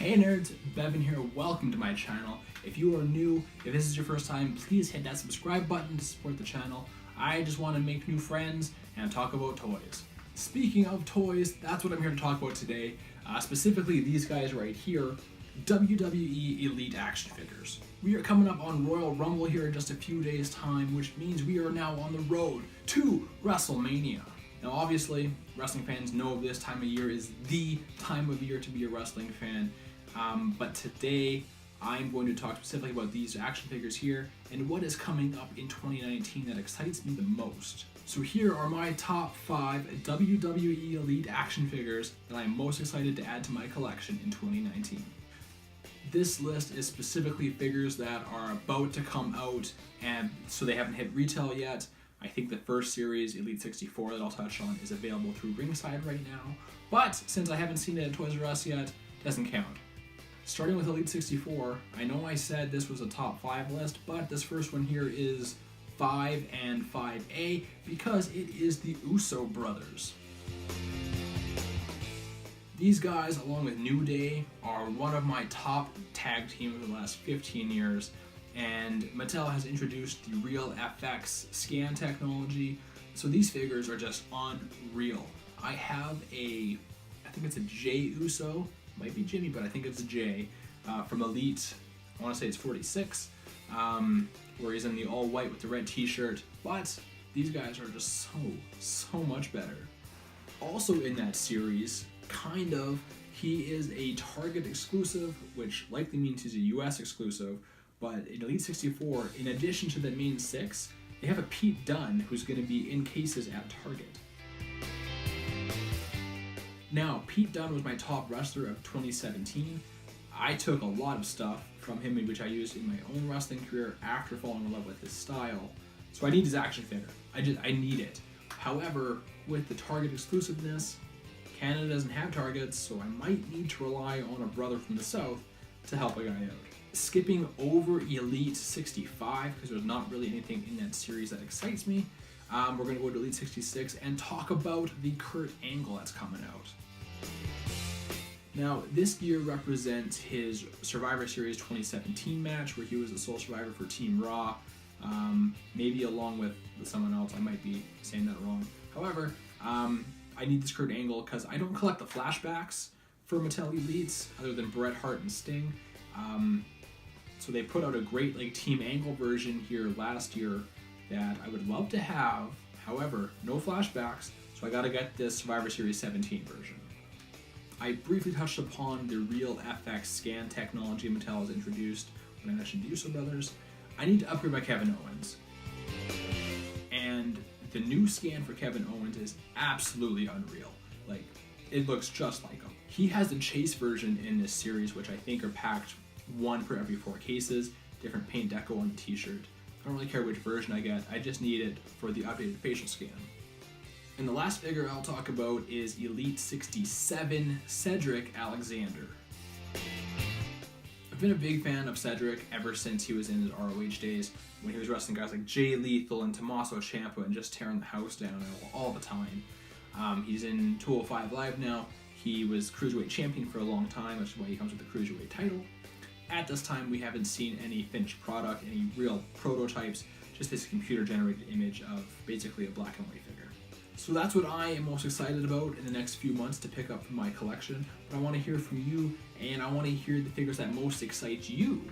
Hey nerds, Bevan here, welcome to my channel. If you are new, if this is your first time, please hit that subscribe button to support the channel. I just want to make new friends and talk about toys. Speaking of toys, that's what I'm here to talk about today. Specifically these guys right here, WWE Elite action figures. We are coming up on Royal Rumble here in just a few days time, which means we are now on the road to WrestleMania. Now obviously, wrestling fans know this time of year is the time of year to be a wrestling fan, but today I'm going to talk specifically about these action figures here and what is coming up in 2019 that excites me the most. So here are my top 5 WWE Elite action figures that I'm most excited to add to my collection in 2019. This list is specifically figures that are about to come out, and so they haven't hit retail yet. I think the first series, Elite 64, that I'll touch on is available through Ringside right now, but since I haven't seen it at Toys R Us yet, it doesn't count. Starting with Elite 64, I know I said this was a top 5 list, but this first one here is 5 and 5A because it is the Oso Brothers. These guys, along with New Day, are one of my top tag teams of the last 15 years. And Mattel has introduced the Real FX scan technology, so these figures are just unreal. I have I think it's a J Uso, might be Jimmy, but I think it's a J, from Elite, I want to say it's 46, where he's in the all white with the red t-shirt, but these guys are just so much better. Also in that series, he is a Target exclusive, which likely means he's a US exclusive. But in Elite 64, in addition to the main 6, they have a Pete Dunne who's going to be in cases at Target. Now, Pete Dunne was my top wrestler of 2017. I took a lot of stuff from him which I used in my own wrestling career after falling in love with his style. So I need his action figure. I need it. However, with the Target exclusiveness, Canada doesn't have Targets, so I might need to rely on a brother from the South to help a guy out. Skipping over Elite 65, because there's not really anything in that series that excites me, we're going to go to Elite 66 and talk about the Kurt Angle that's coming out. Now, this gear represents his Survivor Series 2017 match, where he was the sole survivor for Team Raw, maybe along with someone else. I might be saying that wrong. However, I need this Kurt Angle because I don't collect the flashbacks for Mattel Elites, other than Bret Hart and Sting. So they put out a great Team Angle version here last year that I would love to have. However, no flashbacks, so I gotta get this Survivor Series 17 version. I briefly touched upon the Real FX scan technology Mattel has introduced when I mentioned the Oso Brothers. I need to upgrade my Kevin Owens. And the new scan for Kevin Owens is absolutely unreal. It looks just like him. He has the chase version in this series, which I think are packed 1 per every 4 cases, different paint deco on the t-shirt. I don't really care which version I get, I just need it for the updated facial scan. And the last figure I'll talk about is Elite 67 Cedric Alexander. I've been a big fan of Cedric ever since he was in his ROH days, when he was wrestling guys like Jay Lethal and Tommaso Ciampa and just tearing the house down all the time. He's in 205 Live now. He was Cruiserweight champion for a long time, which is why he comes with the Cruiserweight title. At this time, we haven't seen any finished product, any real prototypes, just this computer-generated image of basically a black and white figure. So that's what I am most excited about in the next few months to pick up from my collection. But I want to hear from you, and I want to hear the figures that most excite you.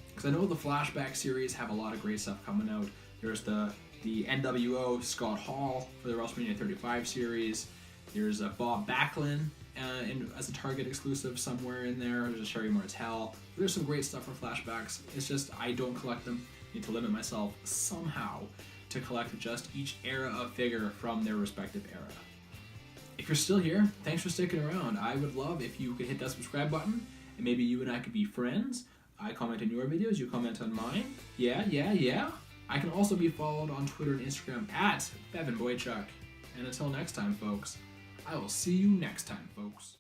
Because I know the Flashback series have a lot of great stuff coming out. There's the NWO Scott Hall for the WrestleMania 35 series. There's Bob Backlund as a Target exclusive somewhere in there. There's a Sherry Martel. There's some great stuff for flashbacks. It's just I don't collect them. I need to limit myself somehow to collect just each era of figure from their respective era. If you're still here, thanks for sticking around. I would love if you could hit that subscribe button and maybe you and I could be friends. I comment on your videos, you comment on mine. Yeah. I can also be followed on Twitter and Instagram at BevanBoychuk. And until next time, folks, I will see you next time, folks.